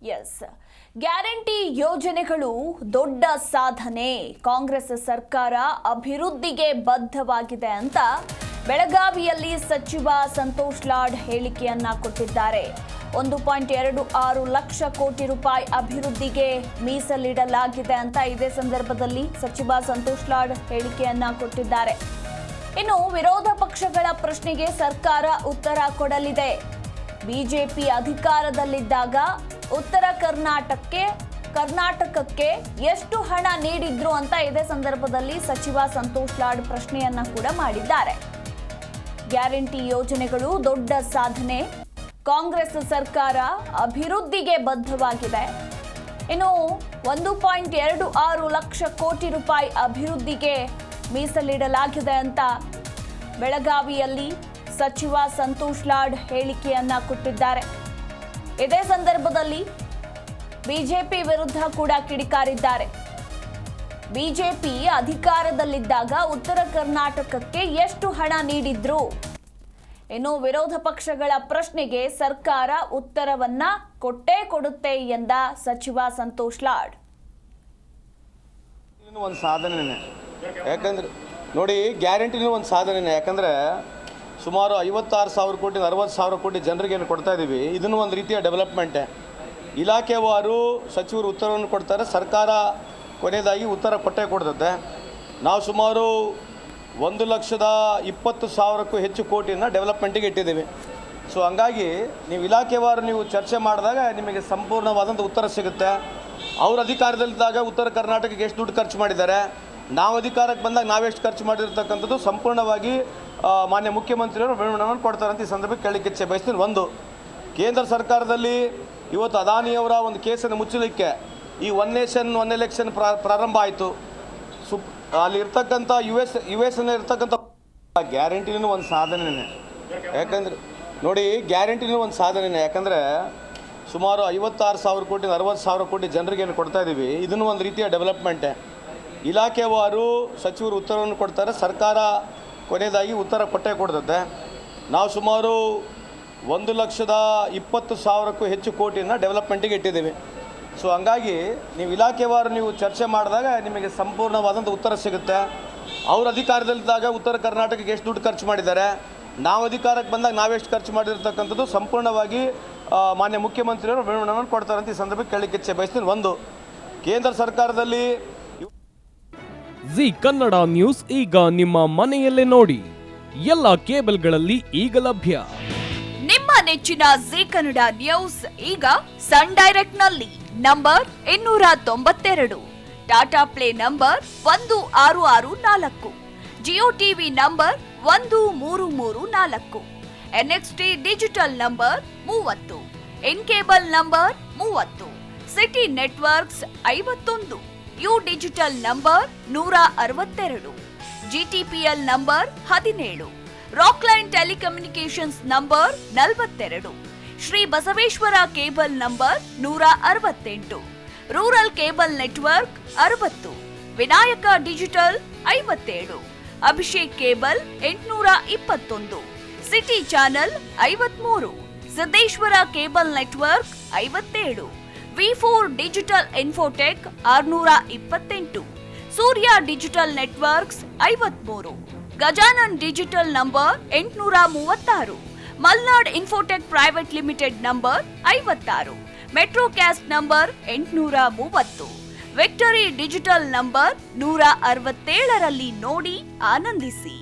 S, guarantee ಯೋಜನೆಗಳು ದೊಡ್ಡ ಸಾಧನೆ. ಕಾಂಗ್ರೆಸ್ ಸರ್ಕಾರ ಅಭಿವೃದ್ಧಿಗೆ ಬದ್ಧವಾಗಿದೆ ಅಂತ ಬೆಳಗಾವಿಯಲ್ಲಿ ಸಚಿವ ಸಂತೋಷ್ ಲಾಡ್ ಹೇಳಿಕೆಯನ್ನ ಕೊಟ್ಟಿದ್ದಾರೆ. 1.26 ಲಕ್ಷ ಕೋಟಿ ರೂಪಾಯಿ ಅಭಿವೃದ್ಧಿಗೆ ಮೀಸಲಿಡಲಾಗಿದೆ ಅಂತ ಇದೇ ಸಂದರ್ಭದಲ್ಲಿ ಸಚಿವ ಸಂತೋಷ್ ಲಾಡ್ ಹೇಳಿಕೆಯನ್ನ ಕೊಟ್ಟಿದ್ದಾರೆ. ಇನ್ನು ವಿರೋಧ ಪಕ್ಷಗಳ ಪ್ರಶ್ನೆಗೆ ಸರ್ಕಾರ ಉತ್ತರ ಕೊಡಲಿದೆ. ಬಿಜೆಪಿ ಅಧಿಕಾರದಲ್ಲಿದ್ದಾಗ ಉತ್ತರ ಕರ್ನಾಟಕಕ್ಕೆ ಎಷ್ಟು ಹಣ ನೀಡಿದ್ರು ಅಂತ ಇದೇ ಸಂದರ್ಭದಲ್ಲಿ ಸಚಿವ ಸಂತೋಷ್ ಲಾಡ್ ಪ್ರಶ್ನೆಯನ್ನ ಕೂಡ ಮಾಡಿದ್ದಾರೆ. ಗ್ಯಾರಂಟಿ ಯೋಜನೆಗಳು ದೊಡ್ಡ ಸಾಧನೆ. ಕಾಂಗ್ರೆಸ್ ಸರ್ಕಾರ ಅಭಿವೃದ್ಧಿಗೆ ಬದ್ಧವಾಗಿದೆ. ಇನ್ನು 1.26 ಲಕ್ಷ ಕೋಟಿ ರೂಪಾಯಿ ಅಭಿವೃದ್ಧಿಗೆ ಮೀಸಲಿಡಲಾಗಿದೆ ಅಂತ ಬೆಳಗಾವಿಯಲ್ಲಿ ಸಚಿವ ಸಂತೋಷ್ ಲಾಡ್ ಹೇಳಿಕೆಯನ್ನ ಕೊಟ್ಟಿದ್ದಾರೆ. ಇದೇ ಸಂದರ್ಭದಲ್ಲಿ ಬಿಜೆಪಿ ವಿರುದ್ಧ ಕೂಡ ಕಿಡಿಕಾರಿದ್ದಾರೆ. ಬಿಜೆಪಿ ಅಧಿಕಾರದಲ್ಲಿದ್ದಾಗ ಉತ್ತರ ಕರ್ನಾಟಕಕ್ಕೆ ಎಷ್ಟು ಹಣ ನೀಡಿದ್ರು? ಇನ್ನು ವಿರೋಧ ಪಕ್ಷಗಳ ಪ್ರಶ್ನೆಗೆ ಸರ್ಕಾರ ಉತ್ತರವನ್ನ ಕೊಟ್ಟೇ ಕೊಡುತ್ತೆ ಎಂದ ಸಚಿವ ಸಂತೋಷ್ ಲಾಡ್. ಒಂದು ಸಾಧನೆನೇ, ಯಾಕಂದ್ರೆ ನೋಡಿ, ಗ್ಯಾರಂಟಿನೂ ಒಂದು ಸಾಧನೆನೇ. ಯಾಕಂದರೆ ಸುಮಾರು 56,000 ಕೋಟಿ 60,000 ಕೋಟಿ ಜನರಿಗೆ ಏನು ಕೊಡ್ತಾ ಇದ್ದೀವಿ, ಇದನ್ನು ಒಂದು ರೀತಿಯ ಡೆವಲಪ್ಮೆಂಟೇ. ಇಲಾಖೆವಾರು ಸಚಿವರು ಉತ್ತರವನ್ನು ಕೊಡ್ತಾರೆ, ಸರ್ಕಾರ ಕೊನೆಯದಾಗಿ ಉತ್ತರ ಕೊಟ್ಟೇ ಕೊಡ್ತದೆ. ನಾವು ಸುಮಾರು 1,20,000ಕ್ಕೂ ಹೆಚ್ಚು ಕೋಟಿಯನ್ನು ಡೆವಲಪ್ಮೆಂಟಿಗೆ ಇಟ್ಟಿದ್ದೀವಿ. ಸೊ ಹಂಗಾಗಿ ನೀವು ಇಲಾಖೆವಾರು ನೀವು ಚರ್ಚೆ ಮಾಡಿದಾಗ ನಿಮಗೆ ಸಂಪೂರ್ಣವಾದಂಥ ಉತ್ತರ ಸಿಗುತ್ತೆ. ಅವ್ರ ಅಧಿಕಾರದಲ್ಲಿದ್ದಾಗ ಉತ್ತರ ಕರ್ನಾಟಕಕ್ಕೆ ಎಷ್ಟು ದುಡ್ಡು ಖರ್ಚು ಮಾಡಿದ್ದಾರೆ, ನಾವು ಅಧಿಕಾರಕ್ಕೆ ಬಂದಾಗ ನಾವೆಷ್ಟು ಖರ್ಚು ಮಾಡಿರ್ತಕ್ಕಂಥದ್ದು ಸಂಪೂರ್ಣವಾಗಿ ಮಾನ್ಯ ಮುಖ್ಯಮಂತ್ರಿಯವರು ವಿವರಣೆಯನ್ನು ಕೊಡ್ತಾರೆ ಅಂತ ಈ ಸಂದರ್ಭಕ್ಕೆ ಕೇಳಲಿಕ್ಕೆ ಇಚ್ಛೆ ಬಯಸ್ತೀನಿ. ಒಂದು, ಕೇಂದ್ರ ಸರ್ಕಾರದಲ್ಲಿ ಇವತ್ತು ಅದಾನಿಯವರ ಒಂದು ಕೇಸನ್ನು ಮುಚ್ಚಲಿಕ್ಕೆ ಈ ಒನ್ ನೇಷನ್ ಒನ್ ಎಲೆಕ್ಷನ್ ಪ್ರಾರಂಭ ಆಯಿತು. ಅಲ್ಲಿ ಇರ್ತಕ್ಕಂಥ ಯು ಎಸ್ ಇರ್ತಕ್ಕಂಥ ಗ್ಯಾರಂಟಿನೂ ಒಂದು ಸಾಧನೆನೇ. ಯಾಕಂದರೆ ನೋಡಿ, ಗ್ಯಾರಂಟಿನೂ ಒಂದು ಸಾಧನೆನೇ. ಯಾಕಂದರೆ ಸುಮಾರು 56,000 ಕೋಟಿ 60,000 ಕೋಟಿ ಜನರಿಗೆ ಏನು ಕೊಡ್ತಾ ಇದ್ದೀವಿ, ಇದನ್ನು ಒಂದು ರೀತಿಯ ಡೆವಲಪ್ಮೆಂಟೇ. ಇಲಾಖೆವಾರು ಸಚಿವರು ಉತ್ತರವನ್ನು ಕೊಡ್ತಾರೆ, ಸರ್ಕಾರ ಕೊನೆಯದಾಗಿ ಉತ್ತರ ಕೊಟ್ಟೇ ಕೊಡ್ತದೆ. ನಾವು ಸುಮಾರು 1,20,000ಕ್ಕೂ ಹೆಚ್ಚು ಕೋಟಿಯನ್ನು ಡೆವಲಪ್ಮೆಂಟಿಗೆ ಇಟ್ಟಿದ್ದೀವಿ. ಸೊ ಹಂಗಾಗಿ ನೀವು ಇಲಾಖೆವಾರು ನೀವು ಚರ್ಚೆ ಮಾಡಿದಾಗ ನಿಮಗೆ ಸಂಪೂರ್ಣವಾದಂಥ ಉತ್ತರ ಸಿಗುತ್ತೆ. ಅವ್ರ ಅಧಿಕಾರದಲ್ಲಿದ್ದಾಗ ಉತ್ತರ ಕರ್ನಾಟಕಕ್ಕೆ ಎಷ್ಟು ದುಡ್ಡು ಖರ್ಚು ಮಾಡಿದ್ದಾರೆ, ನಾವು ಅಧಿಕಾರಕ್ಕೆ ಬಂದಾಗ ನಾವೆಷ್ಟು ಖರ್ಚು ಮಾಡಿರ್ತಕ್ಕಂಥದ್ದು ಸಂಪೂರ್ಣವಾಗಿ ಮಾನ್ಯ ಮುಖ್ಯಮಂತ್ರಿಯವರು ವಿವರಣೆಯನ್ನು ಕೊಡ್ತಾರೆ ಅಂತ ಈ ಸಂದರ್ಭಕ್ಕೆ ಕೇಳಲಿಕ್ಕೆ ಇಚ್ಛೆ ಬಯಸ್ತೀನಿ. ಒಂದು, ಕೇಂದ್ರ ಸರ್ಕಾರದಲ್ಲಿ ಜಿ ಕನ್ನಡ ನ್ಯೂಸ್ ಈಗ ನಿಮ್ಮ ಮನೆಯಲ್ಲೇ ನೋಡಿ. ಎಲ್ಲ ಕೇಬಲ್ಗಳಲ್ಲಿ ಈಗ ಲಭ್ಯ. ನಿಮ್ಮ ನೆಚ್ಚಿನ ಜಿ ಕನ್ನಡ ನ್ಯೂಸ್ ಈಗ ಸನ್ ಡೈರೆಕ್ಟ್ ನಲ್ಲಿ number 292, Tata play number 1664, Jio TV number 1334, NXT digital number 30, in cable number 30, city networks 51, U digital number 162, GTPL number 17, Rockline telecommunications number 42, Shri Basaveshwara cable number 168, rural cable network 60, Vinayaka digital 57, Abhishek cable 821, city channel 53, Siddeshwara cable network 57, V4 digital Infotech 628, Surya digital networks 53, Gajanan digital number 836, Malnad infotech private limited number 56, Metrocast number 830, Victory digital number 167ರಲ್ಲಿ ನೋಡಿ ಆನಂದಿಸಿ.